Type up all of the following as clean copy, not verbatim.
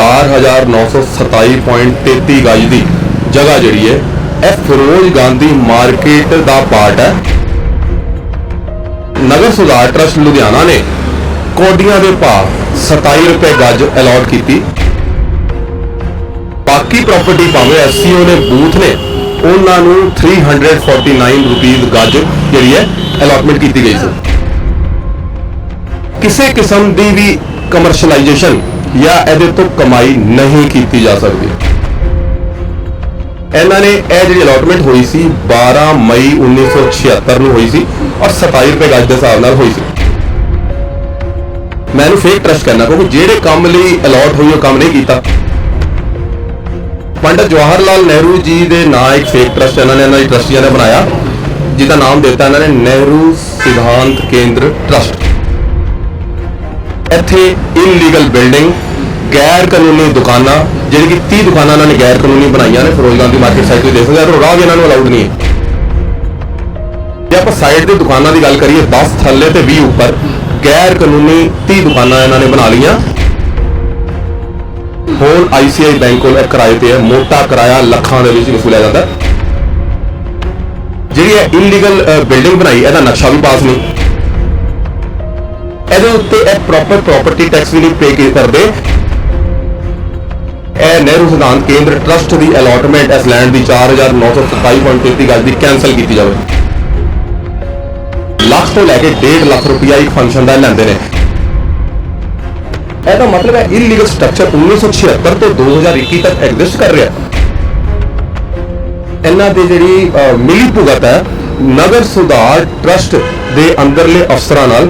4927.33 गज की जगह जिहड़ी है यह फिरोज गांधी मार्केट का पार्ट है। नगर सुधार ट्रस्ट लुधियाना ने कौडियां के भाव 27 रुपए गज अलॉट की। बाकी प्रॉपर्टी भावें एससीओ ने बूथ ने उन्होंने 349 रुपीज गज जी है अलॉटमेंट की गई सी। किसी किस्म की भी कमर्शलाइजेशन या ये तो कमाई नहीं की जा सकती। इन्होंने यह जी अलॉटमेंट हुई सी 12 मई 1976 हुई सी और 27 रुपए गज के हिसाब नाल हुई सी। मैं फेक ट्रस्ट करना क्योंकि जेडे काम लिए अलॉट हुई वो काम नहीं किया। पंडित जवाहर लाल नेहरू जी के नाम एक फेक ट्रस्ट इन्होंने ट्रस्टिया ने बनाया जिसका नाम देता इन्होंने नेहरू सिद्धांत केंद्र ट्रस्ट। इत्थे इनलीगल बिल्डिंग गैर कानूनी दुकाना जी कि 30 दुकाना इन्होंने गैर कानूनी बनाई ने फिरोज गांधी मार्केट साइड देख सकते हो। राह भी इन्होंने अलाउड नहीं है। जे आप साइड की दुकाना की गल करिए 10 थले तो 20 ऊपर गैर कानूनी 30 दुकाना इन्होंने बना लिया। हुण ICICI बैंक को किराए पे है, मोटा किराया लखां दे विच वसूलिया जाता। जी इनलीगल बिल्डिंग बनाई इसका नक्शा भी पास नहीं, ਇਹਦੇ ਉੱਤੇ ਇਹ प्रॉपर प्रॉपर्टी टैक्स भी नहीं पे करते। नेहरू सिद्धांत केंद्र ट्रस्ट की अलॉटमेंट इस लैंड की 4927.33 गज की कैंसल की जाए। लाख तो लैके 1.5 लाख रुपया एक फंक्शन का लेंदे ने। ਇਹਦਾ मतलब है इलीगल स्ट्रक्चर 1976 तो 2021 तक एग्जिस्ट कर रहा है। इन्हां दी जिहड़ी मिली भुगत है नगर सुधार ट्रस्ट दे अंदरले अफसरां नाल।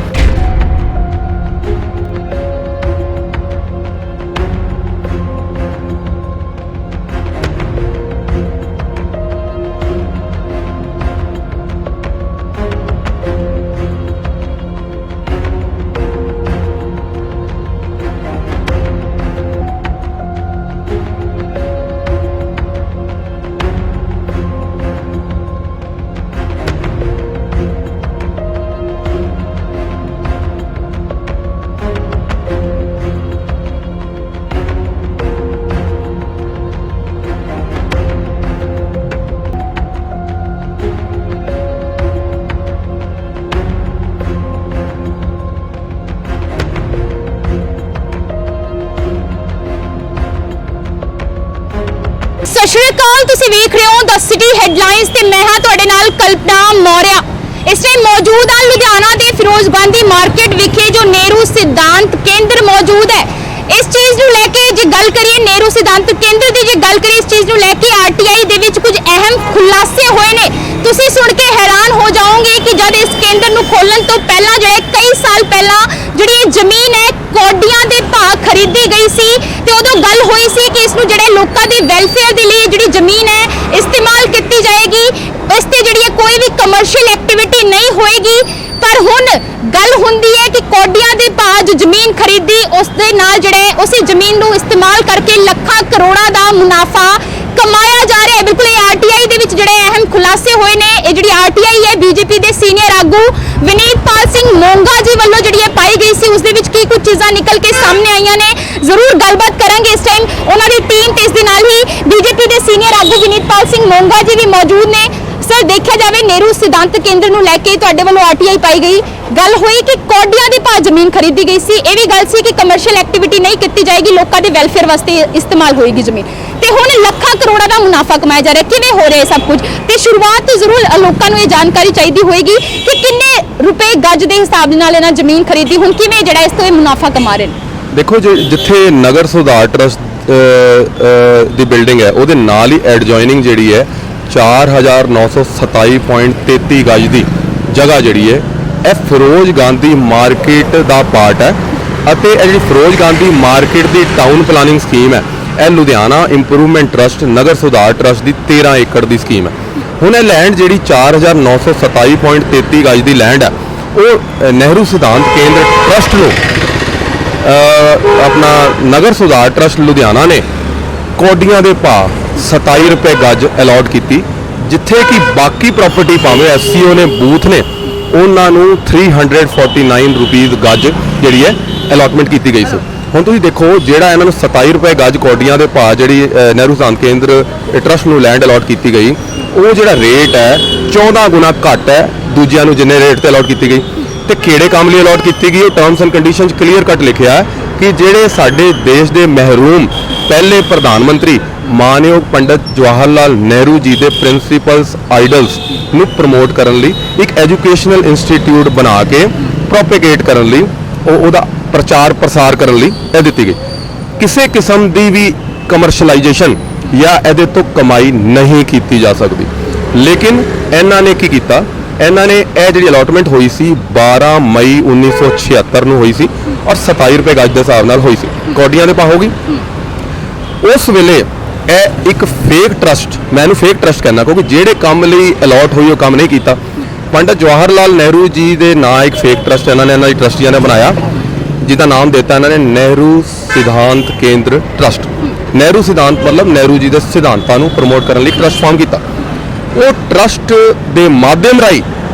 सत श्री अकाल, तुसीं वेख रहे हो द सिटी हेडलाइंस ते मैं हां तुहाडे नाल कल्पना मौर्या। इस टाइम मौजूद आ लुधियाना के फिरोज गांधी मार्केट विखे जो नेहरू सिद्धांत केंद्र मौजूद है। इस चीज़ नूं लैके जे गल करिए नेहरू सिद्धांत केंद्र की जे गल करिए इस चीज़ नूं लैके RTI दे विच कुछ अहम खुलासे होए ने। तुसीं सुन के हैरान हो जाओगे कि जब इस केंद्र नूं खोलण तो पहला जो कई साल पहला जिहड़ी जमीन है कौडियां दे भाव खरीदी गई सी ते उदों गल होई सी कि इसनूं जिहड़े लोकां दे वैलफेयर दे लई जिहड़ी जमीन है इस्तेमाल कीती जाएगी, इस ते जिहड़ी कोई भी कमर्शियल एक्टिविटी नहीं होएगी। पर हुण गल हुंदी है कि कौडियां दे भाव जो जमीन खरीदी उस दे नाल जिहड़े उसी जमीन नूं इस्तेमाल करके लखां करोड़ां दा मुनाफा कमाया जा रहा है। बिल्कुल RTI दे विच जिहड़े अहम खुलासे होए ने। ये जिहड़ी RTI है बीजेपी दे सीनियर आगू विनीतपाल सिंह मोंगा जी वालों जिहड़ी पाई गई सी उसदे विच की कुछ चीज़ां निकल के सामने आईयां ने। जरूर गलबात करांगे इस टाइम उन्हां दी टीम ते इस दे नाल ही बीजेपी दे सीनियर आगू विनीतपाल सिंह मोंगा जी भी मौजूद ने। सर देखा जाए नेहरू सिद्धांत केंद्र नूं लैके तुहाडे वालों RTI पाई गई गल हुई कि कौडियां दे भाव जमीन खरीदी गई सी। ये भी गल सी कि कमर्शियल एक्टिविटी नहीं की जाएगी, लोगों के वेलफेयर वास्ते इस्तेमाल होएगी जमीन ते हुण लखां करोड़ां दा मुनाफा कमाया जा रहा है। किवें हो रहा है सब कुछ ते शुरुआत तो जरूर लोगों को ये जानकारी चाहिए होएगी कि किन्ने रुपए गज के हिसाब नाल इन्हां जमीन खरीदी हुण किवें जिहड़ा इस तो मुनाफा कमा रहे हैं। देखो जिथे नगर सुधार ट्रस्ट दी बिल्डिंग है उहदे नाल ही एडजॉइनिंग जिहड़ी है 4927.33 गज की जगह जिहड़ी है यह फिरोज गांधी मार्केट का पार्ट है। ਅਤੇ ਇਹ ਜਿਹੜੀ ਫਿਰੋਜ਼ ਗਾਂਧੀ ਮਾਰਕੀਟ ਦੀ ਟਾਊਨ ਪਲਾਨਿੰਗ ਸਕੀਮ ਹੈ ਇਹ ਲੁਧਿਆਣਾ ਇੰਪਰੂਵਮੈਂਟ ਟਰਸਟ ਨਗਰ ਸੁਧਾਰ ਟਰਸਟ ਦੀ 13 ਏਕੜ ਦੀ ਸਕੀਮ ਹੈ। ਹੁਣ ਇਹ ਲੈਂਡ ਜਿਹੜੀ 4927.33 ਗਜ ਦੀ ਲੈਂਡ ਹੈ ਉਹ ਨਹਿਰੂ ਸਿਧਾਂਤ ਕੇਂਦਰ ਟਰਸਟ ਨੂੰ अपना नगर सुधार ट्रस्ट लुधियाना ने कौडियां दे भाव 27 रुपए गज अलॉट की, जिथे कि बाकी प्रॉपर्टी भावें SCO ने बूथ ने उन्होंने 349 रुपीज़ गज जी है अलॉटमेंट की गई सी। ਹੁਣ ਤੁਸੀਂ ਦੇਖੋ ਜਿਹੜਾ ਇਹਨਾਂ ਨੂੰ 27 ਰੁਪਏ ਗਜ ਕੌਡੀਆਂ ਦੇ ਭਾਅ ਜਿਹੜੀ ਨਹਿਰੂ ਸਿਧਾਂਤ ਕੇਂਦਰ ਟਰਸਟ ਨੂੰ ਲੈਂਡ ਅਲਾਟ ਕੀਤੀ ਗਈ, ਉਹ ਜਿਹੜਾ ਰੇਟ ਹੈ 14 ਗੁਣਾ ਘੱਟ ਹੈ ਦੂਜਿਆਂ ਨੂੰ ਜਿੰਨੇ ਰੇਟ ਤੇ ਅਲਾਟ ਕੀਤੀ ਗਈ। ਤੇ ਕਿਹੜੇ ਕੰਮ ਲਈ ਅਲਾਟ ਕੀਤੀ ਗਈ, ਉਹ terms and conditions clear cut ਲਿਖਿਆ ਹੈ ਕਿ ਜਿਹੜੇ ਸਾਡੇ ਦੇਸ਼ ਦੇ ਮਹਿਰੂਮ ਪਹਿਲੇ ਪ੍ਰਧਾਨ ਮੰਤਰੀ ਮਾਨਯੋਗ ਪੰਡਤ ਜਵਾਹਰ ਲਾਲ ਨਹਿਰੂ ਜੀ ਦੇ ਪ੍ਰਿੰਸੀਪਲਸ ਆਈਡਲਸ ਨੂੰ ਪ੍ਰਮੋਟ ਕਰਨ ਲਈ ਇੱਕ ਐਜੂਕੇਸ਼ਨਲ ਇੰਸਟੀਚਿਊਟ ਬਣਾ ਕੇ ਪ੍ਰੋਪੇਗੇਟ ਕਰਨ ਲਈ ਉਹਦਾ ਪ੍ਰਚਾਰ ਪ੍ਰਸਾਰ ਕਰਨ ਲਈ ਇਹ ਦਿੱਤੀ ਗਈ। ਕਿਸੇ ਕਿਸਮ ਦੀ ਵੀ ਕਮਰਸ਼ਲਾਈਜੇਸ਼ਨ ਜਾਂ ਇਹਦੇ ਤੋਂ ਕਮਾਈ ਨਹੀਂ ਕੀਤੀ ਜਾ ਸਕਦੀ। ਲੇਕਿਨ ਇਹਨਾਂ ਨੇ ਕੀ ਕੀਤਾ, ਇਹਨਾਂ ਨੇ ਇਹ ਜਿਹੜੀ ਅਲਾਟਮੈਂਟ ਹੋਈ ਸੀ 12 ਮਈ 1976 ਨੂੰ ਹੋਈ ਸੀ ਔਰ 27 ਰੁਪਏ ਗਜ ਦੇ ਹਿਸਾਬ ਨਾਲ ਹੋਈ ਸੀ, ਕੌਡੀਆਂ ਦੇ ਭਾਅ ਹੋਗੀ। ਉਸ ਵੇਲੇ ਇਹ ਇੱਕ ਫੇਕ ਟਰਸਟ, ਮੈਂ ਇਹਨੂੰ ਫੇਕ ਟਰਸਟ ਕਹਿੰਦਾ ਕਿਉਂਕਿ ਜਿਹੜੇ ਕੰਮ ਲਈ ਅਲਾਟ ਹੋਈ ਉਹ ਕੰਮ ਨਹੀਂ ਕੀਤਾ। ਪੰਡਤ ਜਵਾਹਰ ਲਾਲ ਨਹਿਰੂ ਜੀ ਦੇ ਨਾਂ ਇੱਕ ਫੇਕ ਟਰਸਟ ਇਹਨਾਂ ਦੀ ਟਰਸਟੀਆਂ ਨੇ ਬਣਾਇਆ, ਜਿਹਦਾ ਨਾਮ ਦਿੱਤਾ ਇਹਨਾਂ ਨੇ ਨਹਿਰੂ ਸਿਧਾਂਤ ਕੇਂਦਰ ਟਰਸਟ। ਨਹਿਰੂ ਸਿਧਾਂਤ ਮਤਲਬ ਨਹਿਰੂ ਜੀ ਦੇ ਸਿਧਾਂਤਾਂ ਨੂੰ ਪ੍ਰਮੋਟ ਕਰਨ ਲਈ ਟਰਸਟ ਫਾਰਮ ਕੀਤਾ। ਉਹ ਟਰਸਟ ਦੇ ਮਾਧਿਅਮ ਰਾਹੀਂ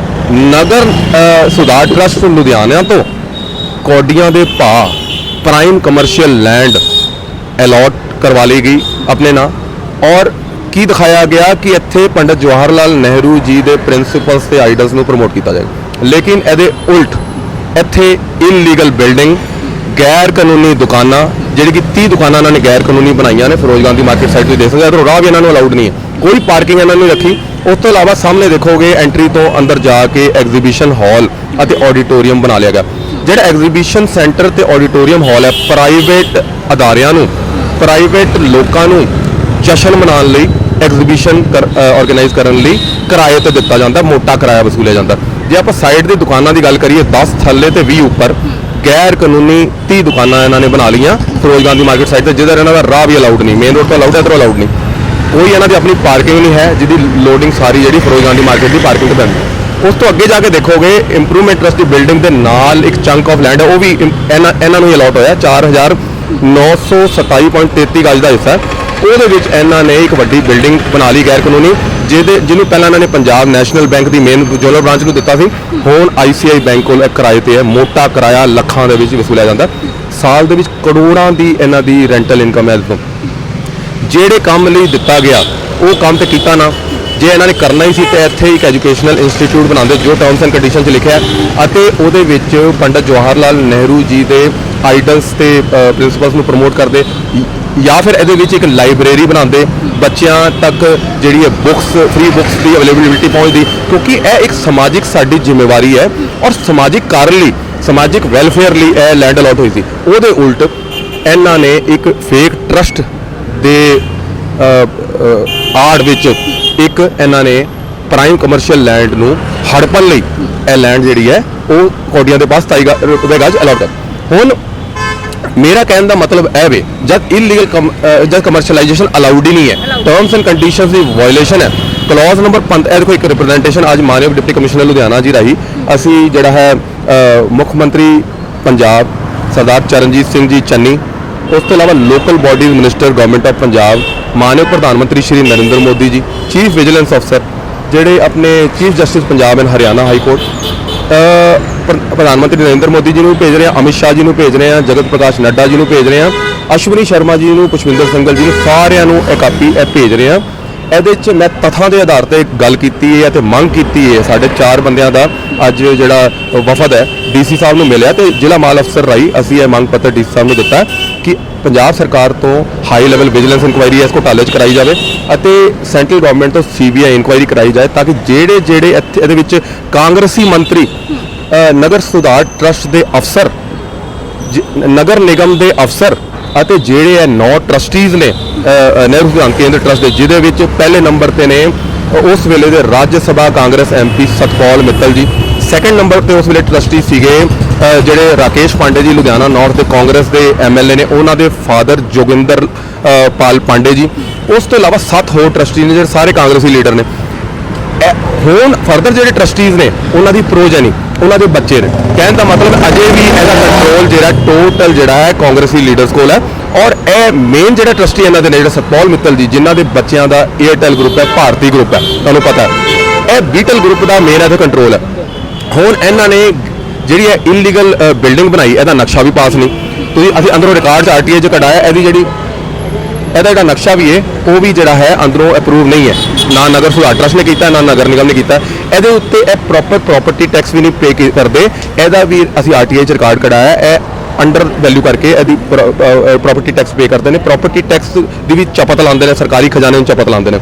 ਨਗਰ ਸੁਧਾਰ ਟਰਸਟ ਲੁਧਿਆਣਾ ਤੋਂ ਕੌਡੀਆਂ ਦੇ ਭਾਅ ਪ੍ਰਾਈਮ ਕਮਰਸ਼ੀਅਲ ਲੈਂਡ ਅਲਾਟ ਕਰਵਾ ਲਈ ਗਈ ਆਪਣੇ ਨਾਂ, ਔਰ ਕੀ ਦਿਖਾਇਆ ਗਿਆ ਕਿ ਇੱਥੇ ਪੰਡਤ ਜਵਾਹਰ ਲਾਲ ਨਹਿਰੂ ਜੀ ਦੇ ਪ੍ਰਿੰਸੀਪਲਸ ਤੇ ਆਈਡਲਸ ਨੂੰ ਪ੍ਰਮੋਟ ਕੀਤਾ ਜਾਏਗਾ। ਲੇਕਿਨ ਇਹਦੇ ਉਲਟ ਇੱਥੇ ਇਨਲੀਗਲ ਬਿਲਡਿੰਗ, ਗੈਰ ਕਾਨੂੰਨੀ ਦੁਕਾਨਾਂ, ਜਿਹੜੀ ਕਿ 30 ਦੁਕਾਨਾਂ ਇਹਨਾਂ ਨੇ ਗੈਰ ਕਾਨੂੰਨੀ ਬਣਾਈਆਂ ਨੇ ਫਿਰੋਜ਼ ਗਾਂਧੀ ਮਾਰਕੀਟ ਸਾਈਡ ਤੇ ਦੇਖ ਸਕਦੇ ਹੋ। ਰਾਹ ਵੀ ਇਹਨਾਂ ਨੂੰ ਅਲਾਉਡ ਨਹੀਂ ਹੈ, ਕੋਈ ਪਾਰਕਿੰਗ ਇਹਨਾਂ ਨੇ ਰੱਖੀ। ਉਸ ਤੋਂ ਇਲਾਵਾ ਸਾਹਮਣੇ ਦੇਖੋਗੇ ਐਂਟਰੀ ਤੋਂ ਅੰਦਰ ਜਾ ਕੇ ਐਗਜ਼ੀਬਿਸ਼ਨ ਹਾਲ ਅਤੇ ਆਡੀਟੋਰੀਅਮ ਬਣਾ ਲਿਆ ਗਿਆ। ਜਿਹੜਾ ਐਗਜ਼ੀਬਿਸ਼ਨ ਸੈਂਟਰ ਤੇ ਆਡੀਟੋਰੀਅਮ ਹਾਲ ਹੈ, ਪ੍ਰਾਈਵੇਟ ਅਦਾਰਿਆਂ ਨੂੰ, ਪ੍ਰਾਈਵੇਟ ਲੋਕਾਂ ਨੂੰ ਜਸ਼ਨ ਮਨਾਉਣ ਲਈ, ਐਗਜ਼ੀਬਿਸ਼ਨ ਆਰਗੇਨਾਈਜ਼ ਕਰਨ ਲਈ ਕਿਰਾਏ ਤੇ ਦਿੱਤਾ ਜਾਂਦਾ, ਮੋਟਾ ਕਿਰਾਇਆ ਵਸੂਲਿਆ ਜਾਂਦਾ। ਜੇ ਆਪਾਂ ਸਾਈਡ ਦੀ ਦੁਕਾਨਾਂ ਦੀ ਗੱਲ ਕਰੀਏ, 10 ਥੱਲੇ ਤੇ 20 ਉੱਪਰ ਗੈਰ ਕਾਨੂੰਨੀ 30 ਦੁਕਾਨਾਂ ਇਹਨਾਂ ਨੇ ਬਣਾ ਲਈਆਂ ਫਿਰੋਜ਼ ਗਾਂਧੀ ਮਾਰਕੀਟ ਸਾਈਡ ਤੇ, ਜਿਹਦਾ ਇਹਨਾਂ ਦਾ ਰਾਹ ਵੀ ਅਲਾਉਡ ਨਹੀਂ, ਮੇਨ ਰੋਡ ਤੋਂ ਅਲਾਉਡ ਹੈ, ਇੱਧਰੋਂ ਅਲਾਉਡ ਨਹੀਂ। ਕੋਈ ਇਹਨਾਂ ਦੀ ਆਪਣੀ ਪਾਰਕਿੰਗ ਨਹੀਂ ਹੈ, ਜਿਹਦੀ ਲੋਡਿੰਗ ਸਾਰੀ ਜਿਹੜੀ ਫਿਰੋਜ਼ ਗਾਂਧੀ ਮਾਰਕੀਟ ਦੀ ਪਾਰਕਿੰਗ ਤੇ ਪੈਂਦੀ। ਉਸ ਤੋਂ ਅੱਗੇ ਜਾ ਕੇ ਦੇਖੋਗੇ ਇੰਪਰੂਵਮੈਂਟ ਟਰਸਟ ਦੀ ਬਿਲਡਿੰਗ ਦੇ ਨਾਲ ਇੱਕ ਚੰਕ ਆਫ ਲੈਂਡ ਹੈ, ਉਹ ਵੀ ਇਹਨਾਂ ਨੂੰ ਹੀ ਅਲਾਟ ਹੋਇਆ 4927.33 ਗਜ ਦਾ ਹਿੱਸਾ। ਉਹਦੇ ਵਿੱਚ ਇਹਨਾਂ ਨੇ ਇੱਕ ਵੱਡੀ ਬਿਲਡਿੰਗ ਬਣਾ ਲਈ ਗੈਰ ਕਾਨੂੰਨੀ, ਜਿਹਨੂੰ ਪਹਿਲਾਂ ਇਹਨਾਂ ਨੇ ਪੰਜਾਬ ਨੈਸ਼ਨਲ ਬੈਂਕ ਦੀ ਮੇਨ ਜੋਲਰ ਬ੍ਰਾਂਚ ਨੂੰ ਦਿੱਤਾ ਸੀ, ਹੁਣ ICI ਬੈਂਕ ਕੋਲ ਕਿਰਾਏ ਤੇ ਹੈ। ਮੋਟਾ ਕਿਰਾਇਆ ਲੱਖਾਂ ਦੇ ਵਿੱਚ ਵਸੂਲਿਆ ਜਾਂਦਾ, ਸਾਲ ਦੇ ਵਿੱਚ ਕਰੋੜਾਂ ਦੀ ਇਹਨਾਂ ਦੀ ਰੈਂਟਲ ਇਨਕਮ ਹੈ। ਤੋਂ ਜਿਹੜੇ ਕੰਮ ਲਈ ਦਿੱਤਾ ਗਿਆ ਉਹ ਕੰਮ ਤੇ ਕੀਤਾ ਨਾ। ਜੇ ਇਹਨਾਂ ਨੇ ਕਰਨਾ ਹੀ ਸੀ ਤੇ ਇੱਥੇ ਇੱਕ ਐਜੂਕੇਸ਼ਨਲ ਇੰਸਟੀਚਿਊਟ ਬਣਾਉਂਦੇ ਜੋ ਟਰਮਸ ਐਂਡ ਕੰਡੀਸ਼ਨ 'ਚ ਲਿਖਿਆ ਹੈ, ਅਤੇ ਉਹਦੇ ਵਿੱਚ ਪੰਡਤ ਜਵਾਹਰ ਲਾਲ ਨਹਿਰੂ ਜੀ ਦੇ ਆਈਡਲਸ ਤੇ ਪ੍ਰਿੰਸੀਪਲਸ ਨੂੰ ਪ੍ਰਮੋਟ ਕਰਦੇ, ਜਾਂ ਫਿਰ ਇਹਦੇ ਵਿੱਚ ਇੱਕ ਲਾਇਬ੍ਰੇਰੀ ਬਣਾਉਂਦੇ, ਬੱਚਿਆਂ ਤੱਕ ਜਿਹੜੀ ਹੈ ਬੁੱਕਸ, ਫ੍ਰੀ ਬੁੱਕਸ ਦੀ ਅਵੇਲੇਬਿਲਿਟੀ ਪਹੁੰਚਦੀ, ਕਿਉਂਕਿ ਇਹ ਇੱਕ ਸਮਾਜਿਕ ਸਾਡੀ ਜ਼ਿੰਮੇਵਾਰੀ ਹੈ ਔਰ ਸਮਾਜਿਕ ਕਾਰਨ ਲਈ, ਸਮਾਜਿਕ ਵੈਲਫੇਅਰ ਲਈ ਇਹ ਲੈਂਡ ਅਲਾਟ ਹੋਈ ਸੀ। ਉਹਦੇ ਉਲਟ ਇਹਨਾਂ ਨੇ ਇੱਕ ਫੇਕ ਟਰਸਟ ਦੇ ਆੜ ਵਿੱਚ ਇੱਕ ਇਹਨਾਂ ਨੇ ਪ੍ਰਾਈਮ ਕਮਰਸ਼ੀਅਲ ਲੈਂਡ ਨੂੰ ਹੜਪਣ ਲਈ ਇਹ ਲੈਂਡ ਜਿਹੜੀ ਹੈ ਉਹ ਕੌਡੀਆਂ ਦੇ ਪਾਸ 27 ਰੁਪਏ ਗਜ ਅਲਾਟ ਕਰ। ਹੁਣ ਮੇਰਾ ਕਹਿਣ ਦਾ ਮਤਲਬ ਇਹ ਵੇ, ਜਦ ਇਲੀਗਲ ਜਦ ਕਮਰਸ਼ੀਅਲਾਈਜੇਸ਼ਨ ਅਲਾਉਡ ਹੀ ਨਹੀਂ ਹੈ, terms and conditions the violation ਹੈ। ਕਲੌਜ਼ ਨੰਬਰ 5 ਇਹ ਦੇਖੋ, ਇੱਕ ਰਿਪਰੈਜ਼ੈਂਟੇਸ਼ਨ ਅੱਜ ਮਾਨਯੋਗ ਡਿਪਟੀ ਕਮਿਸ਼ਨਰ ਲੁਧਿਆਣਾ ਜੀ ਰਾਹੀਂ ਅਸੀਂ ਜਿਹੜਾ ਹੈ ਮੁੱਖ ਮੰਤਰੀ ਪੰਜਾਬ ਸਰਦਾਰ ਚਰਨਜੀਤ ਸਿੰਘ ਜੀ ਚੰਨੀ, ਉਸ ਤੋਂ ਇਲਾਵਾ local bodies minister government of Punjab, ਮਾਨਯੋਗ ਪ੍ਰਧਾਨ ਮੰਤਰੀ ਸ਼੍ਰੀ ਨਰਿੰਦਰ ਮੋਦੀ ਜੀ, ਚੀਫ ਵਿਜੀਲੈਂਸ ਅਫਸਰ ਜਿਹੜੇ ਆਪਣੇ chief justice Punjab and Haryana high court, ਪ੍ਰਧਾਨ ਮੰਤਰੀ ਨਰਿੰਦਰ ਮੋਦੀ ਜੀ ਨੂੰ ਭੇਜ ਰਹੇ ਹਾਂ, ਅਮਿਤ ਸ਼ਾਹ ਜੀ ਨੂੰ ਭੇਜ ਰਹੇ ਹਾਂ, ਜਗਤ ਪ੍ਰਕਾਸ਼ ਨੱਡਾ ਜੀ ਨੂੰ ਭੇਜ ਰਹੇ ਹਾਂ, ਅਸ਼ਵਨੀ ਸ਼ਰਮਾ ਜੀ ਨੂੰ, ਪੁਸ਼ਪਿੰਦਰ ਸਿੰਘਲ ਜੀ ਨੂੰ, ਸਾਰਿਆਂ ਨੂੰ ਇਹ ਕਾਪੀ ਭੇਜ ਰਹੇ ਹਾਂ। ਇਹਦੇ 'ਚ ਮੈਂ ਤੱਥਾਂ ਦੇ ਆਧਾਰ ਤੇ ਗੱਲ ਕੀਤੀ ਹੈ ਤੇ ਮੰਗ ਕੀਤੀ ਹੈ। ਸਾਡੇ 4 ਬੰਦਿਆਂ ਦਾ ਅੱਜ ਜਿਹੜਾ ਵਫਦ ਹੈ DC ਸਾਹਿਬ ਨੂੰ ਮਿਲਿਆ ਤੇ ਜ਼ਿਲ੍ਹਾ ਮਾਲ ਅਫਸਰ ਰਾਹੀਂ ਅਸੀਂ ਇਹ ਮੰਗ ਪੱਤਰ DC ਸਾਹਿਬ ਨੂੰ ਦਿੱਤਾ ਕਿ ਪੰਜਾਬ ਸਰਕਾਰ ਤੋਂ ਹਾਈ ਲੈਵਲ ਵਿਜੀਲੈਂਸ ਇਨਕੁਆਇਰੀ ਇਸ ਘੁਟਾਲੇ 'ਚ ਕਰਾਈ ਜਾਵੇ ਅਤੇ ਸੈਂਟਰਲ ਗਵਰਨਮੈਂਟ ਤੋਂ CBI ਇਨਕੁਆਇਰੀ ਕਰਾਈ ਜਾਏ, ਤਾਂ ਕਿ ਜਿਹੜੇ ਇਹਦੇ ਵਿੱਚ ਕਾਂਗਰਸੀ ਮੰਤਰੀ, ਨਗਰ ਸੁਧਾਰ ਟਰਸਟ ਦੇ ਅਫਸਰ, ਨਗਰ ਨਿਗਮ ਦੇ ਅਫਸਰ ਅਤੇ ਜਿਹੜੇ ਇਹ 9 ਟਰਸਟੀਜ਼ ਨੇ ਨਹਿਰੂ ਸਿਧਾਂਤ ਕੇਂਦਰ ਟਰਸਟ ਦੇ, ਜਿਹਦੇ ਵਿੱਚ ਪਹਿਲੇ ਨੰਬਰ ਤੇ ਨੇ ਉਸ ਵੇਲੇ ਦੇ ਰਾਜ ਸਭਾ ਕਾਂਗਰਸ MP ਸਤਪਾਲ ਮਿੱਤਲ ਜੀ, ਸੈਕੰਡ ਨੰਬਰ ਤੇ ਉਸ ਵੇਲੇ ਟਰਸਟੀ ਸੀਗੇ ਜਿਹੜੇ ਰਾਕੇਸ਼ ਪਾਂਡੇ ਜੀ ਲੁਧਿਆਣਾ ਨਾਰਥ ਦੇ ਕਾਂਗਰਸ ਦੇ MLA ਨੇ, ਉਹਨਾਂ ਦੇ ਫਾਦਰ ਜੋਗਿੰਦਰ ਪਾਲ ਪਾਂਡੇ ਜੀ। ਉਸ ਤੋਂ ਇਲਾਵਾ 7 ਹੋਰ ਟਰਸਟੀ ਨੇ ਜਿਹੜੇ ਸਾਰੇ ਕਾਂਗਰਸੀ ਲੀਡਰ ਨੇ। ਹੁਣ ਫਰਦਰ ਜਿਹੜੇ ਟਰਸਟੀਜ਼ ਨੇ ਉਹਨਾਂ ਦੀ ਪ੍ਰੋਜਨੀ, ਉਹਨਾਂ ਦੇ ਬੱਚੇ ਨੇ। ਕਹਿਣ ਦਾ ਮਤਲਬ ਅਜੇ ਵੀ ਇਹਦਾ ਕੰਟਰੋਲ ਜਿਹੜਾ ਟੋਟਲ ਜਿਹੜਾ ਹੈ ਕਾਂਗਰਸੀ ਲੀਡਰਸ ਕੋਲ ਹੈ। ਔਰ ਇਹ ਮੇਨ ਜਿਹੜਾ ਟਰਸਟੀ ਇਹਨਾਂ ਦੇ ਨੇ ਜਿਹੜਾ ਸਤਪਾਲ ਮਿੱਤਲ ਜੀ, ਜਿਨ੍ਹਾਂ ਦੇ ਬੱਚਿਆਂ ਦਾ ਏਅਰਟੈਲ ਗਰੁੱਪ ਹੈ, ਭਾਰਤੀ ਗਰੁੱਪ ਹੈ, ਤੁਹਾਨੂੰ ਪਤਾ ਹੈ, ਇਹ ਬੀਟਲ ਗਰੁੱਪ ਦਾ ਮੇਨ ਇਹਦਾ ਕੰਟਰੋਲ ਹੈ। ਹੁਣ ਇਹਨਾਂ ਨੇ ਜਿਹੜੀ ਹੈ ਇਲੀਗਲ ਬਿਲਡਿੰਗ ਬਣਾਈ, ਇਹਦਾ ਨਕਸ਼ਾ ਵੀ ਪਾਸ ਨਹੀਂ, ਤੁਸੀਂ ਅਸੀਂ ਅੰਦਰੋਂ ਰਿਕਾਰਡ 'ਚ ਆਰਟੀਆਈ 'ਚ ਕਢਾਇਆ, ਇਹਦੀ ਜਿਹੜੀ ਇਹਦਾ ਜਿਹੜਾ ਨਕਸ਼ਾ ਵੀ ਹੈ ਉਹ ਵੀ ਜਿਹੜਾ ਹੈ ਅੰਦਰੋਂ ਅਪਰੂਵ ਨਹੀਂ ਹੈ, ਨਾ ਨਗਰ ਸੁਧਾਰ ਟਰਸਟ ਨੇ ਕੀਤਾ, ਨਾ ਨਗਰ ਨਿਗਮ ਨੇ ਕੀਤਾ। ਇਹਦੇ ਉੱਤੇ ਇਹ ਪ੍ਰੋਪਰ ਪ੍ਰਾਪਰਟੀ ਟੈਕਸ ਵੀ ਨਹੀਂ ਪੇ ਕਰਦੇ, ਇਹਦਾ ਵੀ ਅਸੀਂ ਆਰਟੀਆਈ 'ਚ ਰਿਕਾਰਡ ਕਢਾਇਆ। ਇਹ ਅੰਡਰ ਵੈਲਿਊ ਕਰਕੇ ਇਹਦੀ ਪ੍ਰਾਪਰਟੀ ਟੈਕਸ ਪੇ ਕਰਦੇ ਨੇ, ਪ੍ਰਾਪਰਟੀ ਟੈਕਸ ਦੀ ਵੀ ਚਪਤ ਲਾਉਂਦੇ ਨੇ, ਸਰਕਾਰੀ ਖਜ਼ਾਨੇ ਨੂੰ ਚਪਤ ਲਾਉਂਦੇ ਨੇ।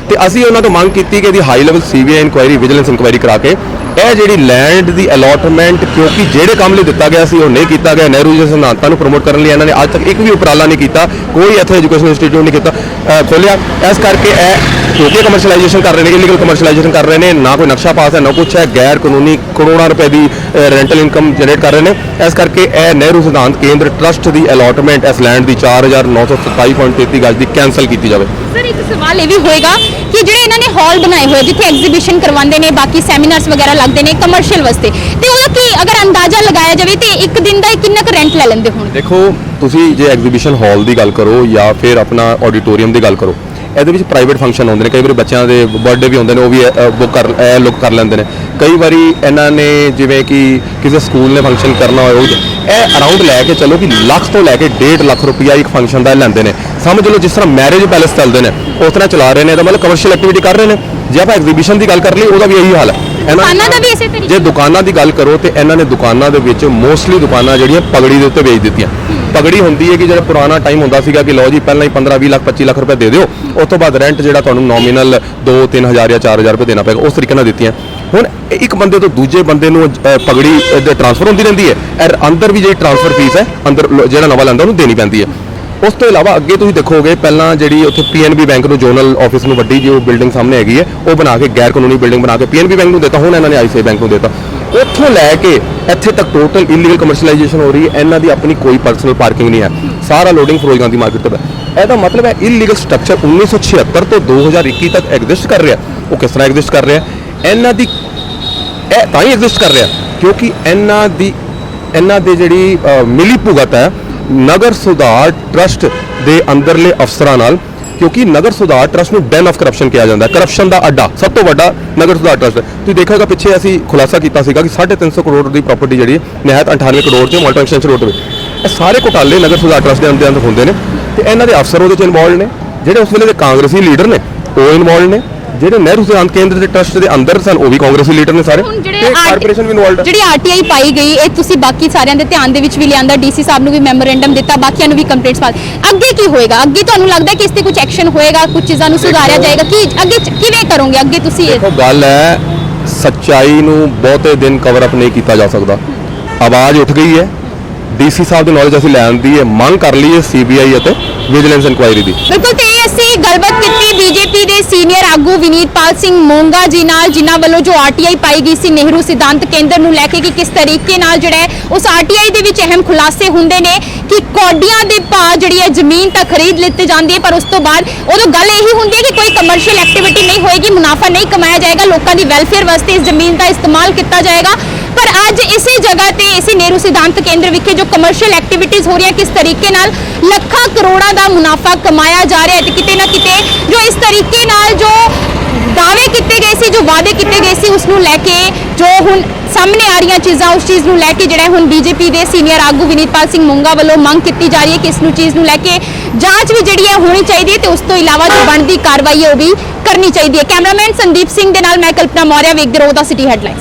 ਤੇ ਅਸੀਂ ਉਹਨਾਂ ਤੋਂ ਮੰਗ ਕੀਤੀ ਕਿ ਇਹਦੀ high level CBI inquiry, vigilance inquiry ਕਰਾ ਕੇ ਇਹ ਜਿਹੜੀ ਲੈਂਡ ਦੀ ਅਲੋਟਮੈਂਟ, ਕਿਉਂਕਿ ਜਿਹੜੇ ਕੰਮ ਲਈ ਦਿੱਤਾ ਗਿਆ ਸੀ ਉਹ ਨਹੀਂ ਕੀਤਾ ਗਿਆ, ਨਹਿਰੂ ਜੀ ਸਿਧਾਂਤਾਂ ਨੂੰ ਪ੍ਰਮੋਟ ਕਰਨ ਲਈ ਇਹਨਾਂ ਨੇ ਅੱਜ ਤੱਕ ਇੱਕ ਵੀ ਉਪਰਾਲਾ ਨਹੀਂ ਕੀਤਾ, ਕੋਈ ਇੱਥੇ ਐਜੂਕੇਸ਼ਨ ਇੰਸਟੀਟਿਊਟ ਨਹੀਂ ਕੀਤਾ ਖੋਲਿਆ। ਇਸ ਕਰਕੇ ਇਹ ਕਿਉਂਕਿ ਕਮਰਸ਼ਲਾਈਜੇਸ਼ਨ ਕਰ ਰਹੇ ਨੇ, ਇਲੀਗਲ ਕਮਰਸ਼ਲਾਈਜੇਸ਼ਨ ਕਰ ਰਹੇ ਨੇ, ਨਾ ਕੋਈ ਨਕਸ਼ਾ ਪਾਸ ਹੈ ਨਾ ਕੁਛ ਹੈ, ਗੈਰ ਕਾਨੂੰਨੀ ਕਰੋੜਾਂ ਰੁਪਏ ਦੀ ਰੈਂਟਲ ਇਨਕਮ ਜਨਰੇਟ ਕਰ ਰਹੇ ਨੇ। ਇਸ ਕਰਕੇ ਇਹ ਨਹਿਰੂ ਸਿਧਾਂਤ ਕੇਂਦਰ ਟਰਸਟ ਦੀ ਅਲੋਟਮੈਂਟ ਇਸ ਲੈਂਡ ਦੀ 4927.33 ਗਜ ਦੀ ਕੈਂਸਲ ਕੀਤੀ ਜਾਵੇ। ਸਰ ਇੱਕ ਸਵਾਲ ਇਹ ਵੀ ਹੋਏਗਾ ਕਿ ਜਿਹੜੇ ਇਹਨਾਂ ਨੇ ਹਾਲ ਬਣਾਏ ਹੋਏ ਜਿੱਥੇ ਐਗਜ਼ੀਬਿਸ਼ਨ ਕਰਵਾਉਂਦੇ ਨੇ, ਬਾਕੀ ਸੈਮੀਨਾਰਸ ਵਗੈਰਾ ਲੱਗਦੇ ਨੇ ਕਮਰਸ਼ੀਅਲ ਵਾਸਤੇ, ਤੇ ਉਹਦਾ ਕੀ ਅਗਰ ਅੰਦਾਜ਼ਾ ਲਗਾਇਆ ਜਾਵੇ ਤੇ ਇੱਕ ਦਿਨ ਦਾ ਕਿੰਨਾ ਕੁ ਰੈਂਟ ਲੈ ਲੈਂਦੇ ਹੋਣਗੇ? ਦੇਖੋ ਤੁਸੀਂ ਜੇ ਐਗਜ਼ੀਬਿਸ਼ਨ ਹਾਲ ਦੀ ਗੱਲ ਕਰੋ ਜਾਂ ਫਿਰ ਆਪਣਾ ਆਡੀਟੋਰੀਅਮ ਦੀ ਗੱਲ ਕਰੋ, ਇਹਦੇ ਵਿੱਚ ਪ੍ਰਾਈਵੇਟ ਫੰਕਸ਼ਨ ਹੁੰਦੇ ਨੇ, ਕਈ ਵਾਰੀ ਬੱਚਿਆਂ ਦੇ ਬਰਥਡੇ ਵੀ ਹੁੰਦੇ ਨੇ, ਉਹ ਵੀ ਬੁੱਕ ਕਰ ਲੈਂਦੇ ਨੇ। ਕਈ ਵਾਰੀ ਇਹਨਾਂ ਨੇ ਜਿਵੇਂ ਕਿ ਕਿਸੇ ਸਕੂਲ ਨੇ ਫੰਕਸ਼ਨ ਕਰਨਾ ਹੋਏ, ਉਹ ਇਹ ਅਰਾਊਂਡ ਲੈ ਕੇ ਚਲੋ ਕਿ ਲੱਖ ਤੋਂ ਲੈ ਕੇ 1.5 ਲੱਖ ਰੁਪਈਆ ਇੱਕ ਫੰਕਸ਼ਨ ਦਾ ਲੈਂਦੇ ਨੇ। ਸਮਝ ਲਓ ਜਿਸ ਤਰ੍ਹਾਂ ਮੈਰਿਜ ਪੈਲੇਸ ਚੱਲਦੇ ਨੇ ਉਸ ਤਰ੍ਹਾਂ ਚਲਾ ਰਹੇ ਨੇ, ਇਹਦਾ ਮਤਲਬ ਕਮਰਸ਼ੀਅਲ ਐਕਟੀਵਿਟੀ ਕਰ ਰਹੇ ਨੇ। ਜੇ ਆਪਾਂ ਐਗਜ਼ੀਬਿਸ਼ਨ ਦੀ ਗੱਲ ਕਰ ਲਈ ਉਹਦਾ ਵੀ ਇਹੀ ਹਾਲ ਹੈ। ਦੁਕਾਨਾਂ ਦਾ ਵੀ ਇਸੇ ਤਰੀਕੇ, ਜੇ ਦੁਕਾਨਾਂ ਦੀ ਗੱਲ ਕਰੋ ਤੇ ਇਹਨਾਂ ਨੇ ਦੁਕਾਨਾਂ ਦੇ ਵਿੱਚ ਮੋਸਟਲੀ ਦੁਕਾਨਾਂ ਜਿਹੜੀਆਂ ਪਗੜੀ ਦੇ ਉੱਤੇ ਵੇਚ ਦਿੱਤੀਆਂ। ਪਗੜੀ ਹੁੰਦੀ ਹੈ ਕਿ ਜਿਹੜਾ ਪੁਰਾਣਾ ਟਾਈਮ ਹੁੰਦਾ ਸੀਗਾ ਕਿ ਲਓ ਜੀ ਪਹਿਲਾਂ ਹੀ 15 20 ਲੱਖ 25 ਲੱਖ ਰੁਪਏ ਦੇ ਦਿਓ, ਉਸ ਤੋਂ ਬਾਅਦ ਰੈਂਟ ਜਿਹੜਾ ਤੁਹਾਨੂੰ ਨੋਮੀਨਲ 2-3 ਹਜ਼ਾਰ ਜਾਂ 4 ਹਜ਼ਾਰ ਰੁਪਏ ਦੇਣਾ ਪਏਗਾ, ਉਸ ਤਰੀਕੇ ਨਾਲ ਦਿੱਤੀਆਂ। ਹੁਣ ਇੱਕ ਬੰਦੇ ਤੋਂ ਦੂਜੇ ਬੰਦੇ ਨੂੰ ਪਗੜੀ ਟ੍ਰਾਂਸਫਰ ਹੁੰਦੀ ਰਹਿੰਦੀ ਹੈ, ਔਰ ਅੰਦਰ ਵੀ ਜਿਹੜੀ ਟ੍ਰਾਂਸਫਰ ਫੀਸ ਹੈ ਅੰਦਰ ਜਿਹੜਾ ਨਵਾਂ ਲੈਂਦਾ ਉਹਨੂੰ ਦੇਣੀ ਪੈਂਦੀ ਹੈ। ਉਸ ਤੋਂ ਇਲਾਵਾ ਅੱਗੇ ਤੁਸੀਂ ਦੇਖੋਗੇ ਪਹਿਲਾਂ ਜਿਹੜੀ ਉੱਥੇ ਪੀਐਨਬੀ ਬੈਂਕ ਨੂੰ ਜ਼ੋਨਲ ਆਫਿਸ ਨੂੰ ਵੱਡੀ ਜੋ ਬਿਲਡਿੰਗ ਸਾਹਮਣੇ ਹੈਗੀ ਹੈ ਉਹ ਬਣਾ ਕੇ ਗੈਰ ਕਾਨੂੰਨੀ ਬਿਲਡਿੰਗ ਬਣਾ ਕੇ ਪੀਐਨਬੀ ਬੈਂਕ ਨੂੰ ਦਿੱਤਾ, ਹੁਣ ਇਹਨਾਂ ਨੇ ਆਈਸੀਆਈ ਬੈਂਕ ਨੂੰ ਦਿੱਤਾ। ਉੱਥੋਂ ਲੈ ਕੇ ਇੱਥੇ ਤੱਕ ਟੋਟਲ ਇਲੀਗਲ ਕਮਰਸ਼ਲਾਈਜੇਸ਼ਨ ਹੋ ਰਹੀ ਹੈ। ਇਹਨਾਂ ਦੀ ਆਪਣੀ ਕੋਈ ਪਰਸਨਲ ਪਾਰਕਿੰਗ ਨਹੀਂ ਹੈ, ਸਾਰਾ ਲੋਡਿੰਗ ਫਿਰੋਜ਼ ਗਾਂਧੀ ਮਾਰਕੀਟ ਤੋਂ ਹੈ। ਇਹਦਾ ਮਤਲਬ ਹੈ ਇਲੀਗਲ ਸਟਰਕਚਰ 1976 ਤੋਂ 2021 ਤੱਕ ਐਗਜ਼ਿਸਟ ਕਰ ਰਿਹਾ। ਉਹ ਕਿਸ ਤਰ੍ਹਾਂ ਐਗਜ਼ਿਸਟ ਕਰ ਰਿਹਾ? ਇਹਨਾਂ ਦੀ ਇਹ ਤਾਂ ਹੀ ਐਗਜ਼ਿਸਟ ਕਰ ਰਿਹਾ ਕਿਉਂਕਿ ਇਹਨਾਂ ਦੀ ਜਿਹੜੀ ਮਿਲੀ ਭੁਗਤ ਹੈ ਨਗਰ ਸੁਧਾਰ ਟਰਸਟ ਦੇ ਅੰਦਰਲੇ ਅਫਸਰਾਂ ਨਾਲ, ਕਿਉਂਕਿ ਨਗਰ ਸੁਧਾਰ ਟਰਸਟ ਨੂੰ ਡੈਨ ਆਫ ਕਰਪਸ਼ਨ ਕਿਹਾ ਜਾਂਦਾ ਹੈ, ਕਰਪਸ਼ਨ ਦਾ ਅੱਡਾ ਸਭ ਤੋਂ ਵੱਡਾ ਨਗਰ ਸੁਧਾਰ ਟਰਸਟ। ਤੁਸੀਂ ਦੇਖਿਆਗਾ ਪਿੱਛੇ ਅਸੀਂ ਖੁਲਾਸਾ ਕੀਤਾ ਸੀਗਾ ਕਿ 350 ਕਰੋੜ ਦੀ ਪ੍ਰਾਪਰਟੀ ਜਿਹੜੀ ਨਿਹਤ 98 ਕਰੋੜ ਚ ਮਾਲਟਨ ਐਕਸਚੇਂਜ ਰੋਡ ਤੇ, ਇਹ ਸਾਰੇ ਘੁਟਾਲੇ ਨਗਰ ਸੁਧਾਰ ਟਰਸਟ ਦੇ ਅੰਦਰ ਹੁੰਦੇ ਨੇ ਤੇ ਇਹਨਾਂ ਦੇ ਅਫਸਰ ਉਹਦੇ ਚ ਇਨਵੋਲਡ ਨੇ। ਜਿਹੜੇ ਉਸ ਵੇਲੇ ਦੇ ਕਾਂਗਰਸੀ ਲੀਡਰ ਨੇ ਉਹ ਇਨਵੋਲਡ ਨੇ, ਜਿਹੜੇ ਨਹਿਰੂ ਸਿਧਾਂਤ ਕੇਂਦਰ ਦੇ ਟਰਸਟ ਦੇ ਅੰਦਰ ਸਨ ਉਹ ਵੀ ਕਾਂਗਰਸੀ ਲੀਡਰ ਨੇ ਸਾਰੇ, ਤੇ ਕਾਰਪੋਰੇਸ਼ਨ ਵੀ ਇਨਵੋਲਡ ਹੈ। ਜਿਹੜੀ ਆਰਟੀਆਈ ਪਾਈ ਗਈ ਇਹ ਤੁਸੀਂ ਬਾਕੀ ਸਾਰਿਆਂ ਦੇ ਧਿਆਨ ਦੇ ਵਿੱਚ ਵੀ ਲਿਆਂਦਾ, ਡੀਸੀ ਸਾਹਿਬ ਨੂੰ ਵੀ ਮੈਮੋਰੈਂਡਮ ਦਿੱਤਾ, ਬਾਕੀਆਂ ਨੂੰ ਵੀ ਕੰਪਲੇਂਟਸ ਪਾ, ਅੱਗੇ ਕੀ ਹੋਏਗਾ? ਅੱਗੇ ਤੁਹਾਨੂੰ ਲੱਗਦਾ ਕਿ ਇਸ ਤੇ ਕੁਝ ਐਕਸ਼ਨ ਹੋਏਗਾ, ਕੁਝ ਚੀਜ਼ਾਂ ਨੂੰ ਸੁਧਾਰਿਆ ਜਾਏਗਾ ਕਿ ਅੱਗੇ ਕਿਵੇਂ ਕਰੋਗੇ ਅੱਗੇ ਤੁਸੀਂ? ਦੇਖੋ ਗੱਲ ਹੈ, ਸੱਚਾਈ ਨੂੰ ਬਹੁਤੇ ਦਿਨ ਕਵਰ ਅਪ ਨਹੀਂ ਕੀਤਾ ਜਾ ਸਕਦਾ। ਆਵਾਜ਼ ਉੱਠ ਗਈ ਹੈ, ਡੀਸੀ ਸਾਹਿਬ ਦੀ ਨੌਲੇਜ ਅਸੀਂ ਲੈਣ ਦੀ ਹੈ, ਮੰਗ ਕਰ ਲਈ ਹੈ ਸੀਬੀਆਈ ਅਤੇ ਵਿਜੀਲੈਂਸ ਇਨਕੁਆਇਰੀ ਦੀ। ਬਿਲਕੁਲ, ਤੇ ਅਸੀਂ ਗੱਲਬਾਤ ਕੀਤੀ ਬੀਜੇਪੀ ਦੇ ਸੀਨੀਅਰ ਆਗੂ ਵਿਨੀਤਪਾਲ ਸਿੰਘ ਮੋਂਗਾ ਜੀ ਨਾਲ, ਜਿਨ੍ਹਾਂ ਵੱਲੋਂ ਜੋ ਆਰਟੀਆਈ ਪਾਈ ਗਈ ਸੀ ਨਹਿਰੂ ਸਿਧਾਂਤ ਕੇਂਦਰ ਨੂੰ ਲੈ ਕੇ ਕਿ ਕਿਸ ਤਰੀਕੇ ਨਾਲ ਜਿਹੜਾ ਹੈ ਉਸ ਆਰਟੀਆਈ ਦੇ ਵਿੱਚ ਅਹਿਮ ਖੁਲਾਸੇ ਹੁੰਦੇ ਨੇ ਕਿ ਕੌਡੀਆਂ ਦੇ ਭਾਅ ਜਿਹੜੀ ਹੈ ਜ਼ਮੀਨ ਤਾਂ ਖਰੀਦ ਲਿੱਤੀ ਜਾਂਦੀ ਹੈ, ਪਰ ਉਸ ਤੋਂ ਬਾਅਦ ਉਦੋਂ ਗੱਲ ਇਹੀ ਹੁੰਦੀ ਹੈ ਕਿ ਕੋਈ ਕਮਰਸ਼ੀਅਲ ਐਕਟੀਵਿਟੀ ਨਹੀਂ ਹੋਏਗੀ, ਮੁਨਾਫਾ ਨਹੀਂ ਕਮਾਇਆ ਜਾਏਗਾ, ਲੋਕਾਂ ਦੀ ਵੈਲਫੇਅਰ ਵਾਸਤੇ ਇਸ ਜ਼ਮੀਨ ਦਾ ਇਸਤੇਮਾਲ ਕੀਤਾ ਜਾਏਗਾ। ਪਰ ਅੱਜ ਇਸੇ ਜਗ੍ਹਾ ਤੇ ਇਸੇ ਨਹਿਰੂ ਸਿਧਾਂਤ ਕੇਂਦਰ ਵਿਖੇ ਜੋ ਕਮਰਸ਼ੀਅਲ ਐਕਟੀਵਿਟੀਜ਼ ਹੋ ਰਹੀਆਂ, ਕਿਸ ਤਰੀਕੇ ਨਾਲ ਲੱਖਾਂ ਕਰੋੜਾਂ ਦਾ ਮੁਨਾਫਾ ਕਮਾਇਆ ਜਾ ਰਿਹਾ ਹੈ ਤੇ ਕਿਤੇ ਨਾ ਕਿਤੇ ਜੋ ਇਸ ਤਰੀਕੇ ਨਾਲ ਜੋ ਦਾਅਵੇ ਕੀਤੇ ਗਏ ਸੀ, ਜੋ ਵਾਅਦੇ ਕੀਤੇ ਗਏ ਸੀ, ਉਸ ਨੂੰ ਲੈ ਕੇ ਜੋ ਹੁਣ ਸਾਹਮਣੇ ਆ ਰਹੀਆਂ ਚੀਜ਼ਾਂ, ਉਸ ਚੀਜ਼ ਨੂੰ ਲੈ ਕੇ ਜਿਹੜਾ ਹੁਣ ਬੀਜੇਪੀ ਦੇ ਸੀਨੀਅਰ ਆਗੂ ਵਿਨੀਤਪਾਲ ਸਿੰਘ ਮੋਂਗਾ ਵੱਲੋਂ ਮੰਗ ਕੀਤੀ ਜਾ ਰਹੀ ਹੈ ਕਿ ਇਸ ਨੂੰ ਚੀਜ਼ ਨੂੰ ਲੈ ਕੇ ਜਾਂਚ ਵੀ ਜਿਹੜੀ ਹੈ ਹੋਣੀ ਚਾਹੀਦੀ ਹੈ ਤੇ ਉਸ ਤੋਂ ਇਲਾਵਾ ਜੋ ਬਣਦੀ ਕਾਰਵਾਈ ਹੈ ਉਹ ਵੀ ਕਰਨੀ ਚਾਹੀਦੀ ਹੈ। ਕੈਮਰਾਮੈਨ ਸੰਦੀਪ ਸਿੰਘ ਦੇ ਨਾਲ ਮੈਂ ਕਲਪਨਾ ਮੌਰਿਆ, ਵੇਖਦੇ ਰਹੋ ਦਾ ਸਿਟੀ ਹੈਡਲਾਈਨਸ।